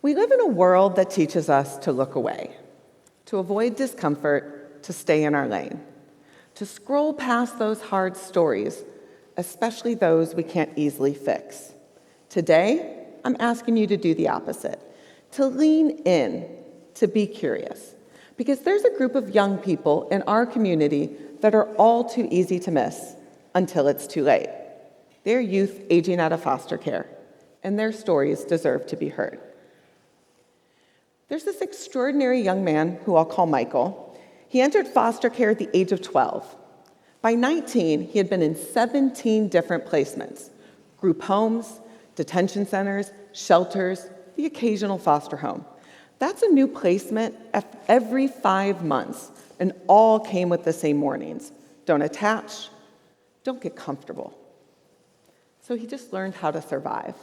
We live in a world that teaches us to look away, to avoid discomfort, to stay in our lane, to scroll past those hard stories, especially those we can't easily fix. Today, I'm asking you to do the opposite, to lean in, to be curious, because there's a group of young people in our community that are all too easy to miss until it's too late. They're youth aging out of foster care, and their stories deserve to be heard. There's this extraordinary young man who I'll call Michael. He entered foster care at the age of 12. By 19, he had been in 17 different placements: group homes, detention centers, shelters, the occasional foster home. That's a new placement every 5 months, and all came with the same warnings. Don't attach, don't get comfortable. So he just learned how to survive.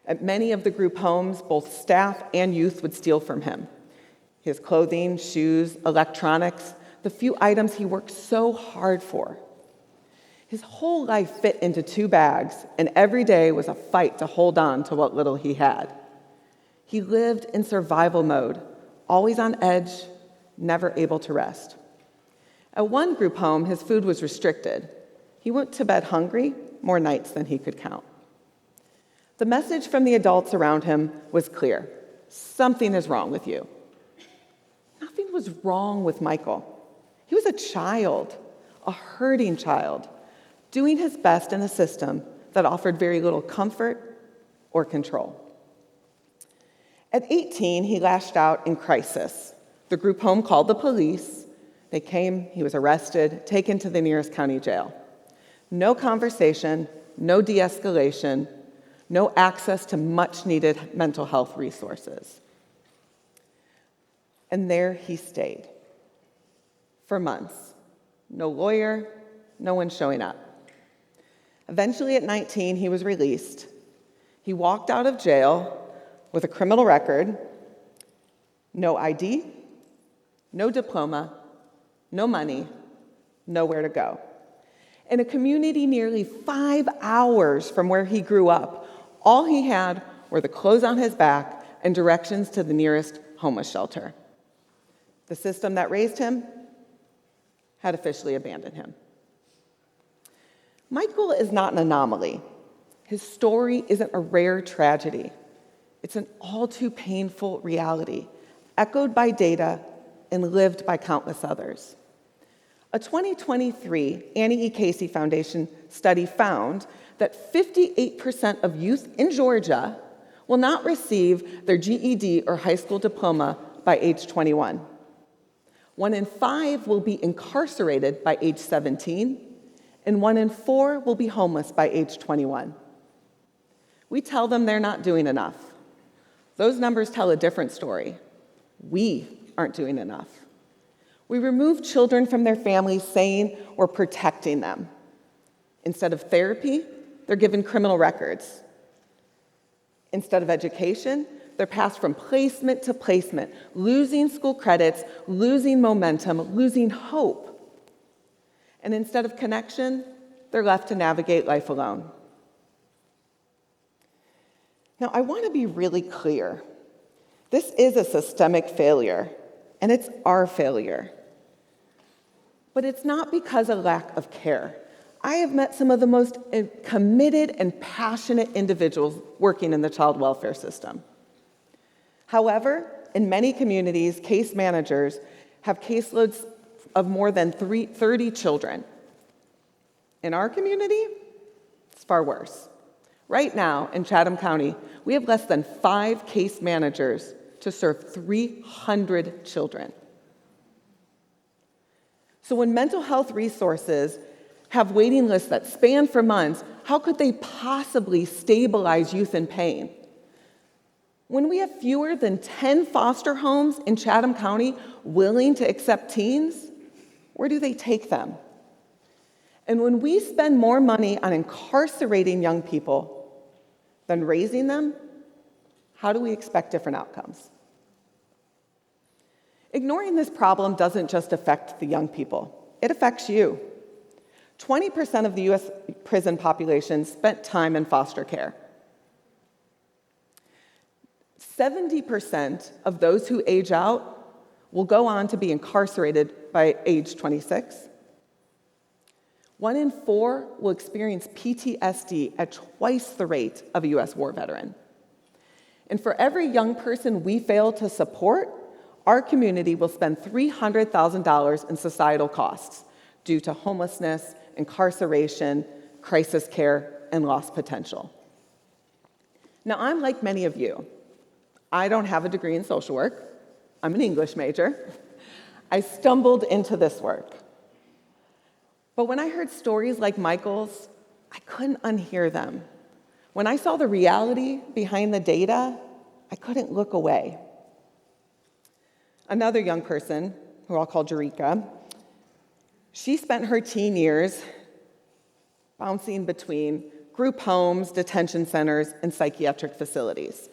At many of the group homes, both staff and youth would steal from him. His clothing, shoes, electronics, the few items he worked so hard for. His whole life fit into 2 bags, and every day was a fight to hold on to what little he had. He lived in survival mode, always on edge, never able to rest. At one group home, his food was restricted. He went to bed hungry more nights than he could count. The message from the adults around him was clear: something is wrong with you. Nothing was wrong with Michael. He was a child, a hurting child, doing his best in a system that offered very little comfort or control. At 18, he lashed out in crisis. The group home called the police. They came, he was arrested, taken to the nearest county jail. No conversation, no de-escalation, no access to much-needed mental health resources. And there he stayed for months. No lawyer, no one showing up. Eventually, at 19, he was released. He walked out of jail with a criminal record, no ID, no diploma, no money, nowhere to go. In a community nearly 5 hours from where he grew up, all he had were the clothes on his back and directions to the nearest homeless shelter. The system that raised him had officially abandoned him. Michael is not an anomaly. His story isn't a rare tragedy. It's an all too painful reality, echoed by data and lived by countless others. A 2023 Annie E. Casey Foundation study found that 58% of youth in Georgia will not receive their GED or high school diploma by age 21. 1 in 5 will be incarcerated by age 17, and 1 in 4 will be homeless by age 21. We tell them they're not doing enough. Those numbers tell a different story. We aren't doing enough. We remove children from their families saying we're protecting them. Instead of therapy, they're given criminal records. Instead of education, they're passed from placement to placement, losing school credits, losing momentum, losing hope. And instead of connection, they're left to navigate life alone. Now, I want to be really clear. This is a systemic failure, and it's our failure. But it's not because of lack of care. I have met some of the most committed and passionate individuals working in the child welfare system. However, in many communities, case managers have caseloads of more than 30 children. In our community, it's far worse. Right now, in Chatham County, we have less than 5 case managers to serve 300 children. So when mental health resources have waiting lists that span for months, how could they possibly stabilize youth in pain? When we have fewer than 10 foster homes in Chatham County willing to accept teens, where do they take them? And when we spend more money on incarcerating young people than raising them, how do we expect different outcomes? Ignoring this problem doesn't just affect the young people. It affects you. 20% of the U.S. prison population spent time in foster care. 70% of those who age out will go on to be incarcerated by age 26. 1 in 4 will experience PTSD at twice the rate of a U.S. war veteran. And for every young person we fail to support, our community will spend $300,000 in societal costs due to homelessness, incarceration, crisis care, and lost potential. Now, I'm like many of you. I don't have a degree in social work. I'm an English major. I stumbled into this work. But when I heard stories like Michael's, I couldn't unhear them. When I saw the reality behind the data, I couldn't look away. Another young person, who I'll call Jerika, she spent her teen years bouncing between group homes, detention centers, and psychiatric facilities.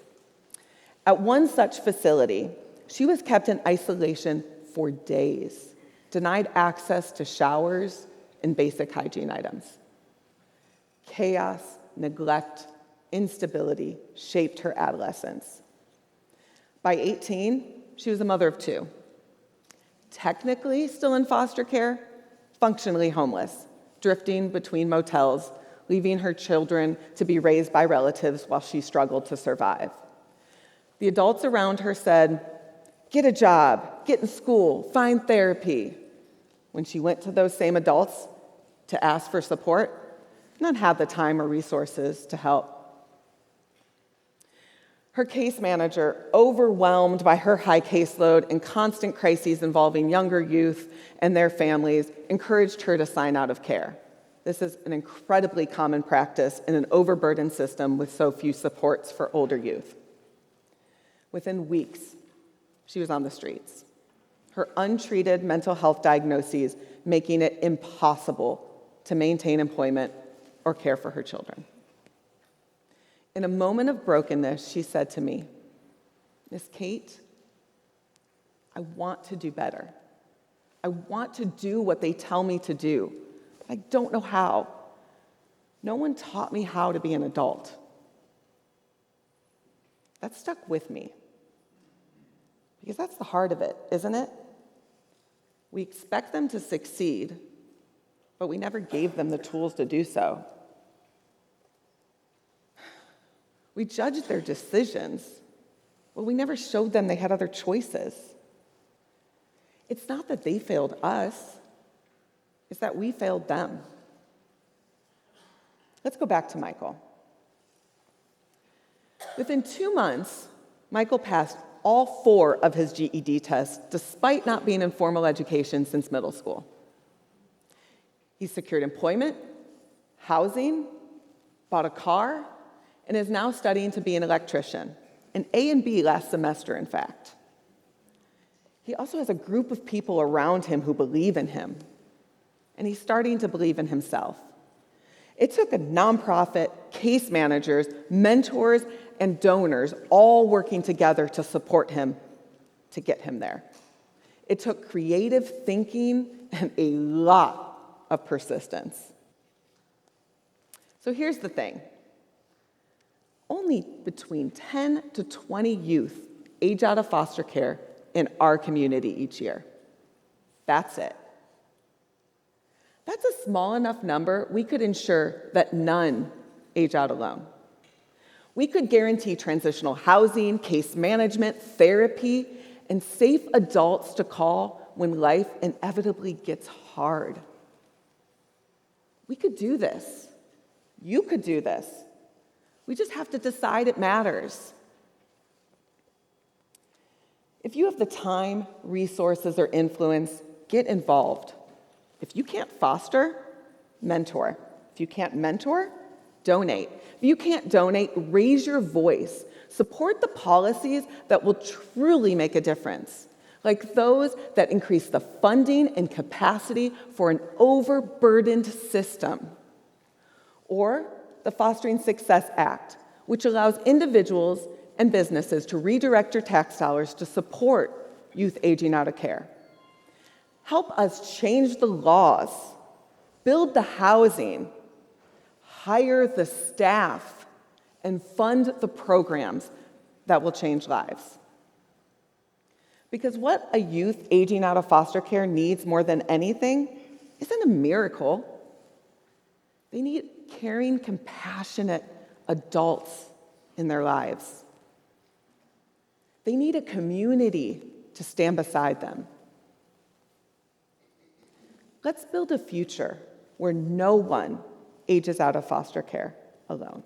At one such facility, she was kept in isolation for days, denied access to showers and basic hygiene items. Chaos, neglect, instability shaped her adolescence. By 18, she was a mother of 2. Technically still in foster care, functionally homeless, drifting between motels, leaving her children to be raised by relatives while she struggled to survive. The adults around her said, "Get a job, get in school, find therapy." When she went to those same adults to ask for support, none had the time or resources to help. Her case manager, overwhelmed by her high caseload and constant crises involving younger youth and their families, encouraged her to sign out of care. This is an incredibly common practice in an overburdened system with so few supports for older youth. Within weeks, she was on the streets, her untreated mental health diagnoses making it impossible to maintain employment or care for her children. In a moment of brokenness, she said to me, "Miss Kate, I want to do better. I want to do what they tell me to do. I don't know how. No one taught me how to be an adult." That stuck with me. Because that's the heart of it, isn't it? We expect them to succeed, but we never gave them the tools to do so. We judged their decisions, but we never showed them they had other choices. It's not that they failed us, it's that we failed them. Let's go back to Michael. Within 2 months, Michael passed all 4 of his GED tests, despite not being in formal education since middle school. He secured employment, housing, bought a car, and is now studying to be an electrician, an A and B last semester, in fact. He also has a group of people around him who believe in him, and he's starting to believe in himself. It took a nonprofit, case managers, mentors, and donors all working together to support him to get him there. It took creative thinking and a lot of persistence. So here's the thing. Only between 10 to 20 youth age out of foster care in our community each year. That's it. That's a small enough number we could ensure that none age out alone. We could guarantee transitional housing, case management, therapy, and safe adults to call when life inevitably gets hard. We could do this. You could do this. We just have to decide it matters. If you have the time, resources, or influence, get involved. If you can't foster, mentor. If you can't mentor, donate. If you can't donate, raise your voice. Support the policies that will truly make a difference, like those that increase the funding and capacity for an overburdened system. Or the Fostering Success Act, which allows individuals and businesses to redirect your tax dollars to support youth aging out of care. Help us change the laws, build the housing, hire the staff, and fund the programs that will change lives. Because what a youth aging out of foster care needs more than anything isn't a miracle. They need caring, compassionate adults in their lives. They need a community to stand beside them. Let's build a future where no one ages out of foster care alone.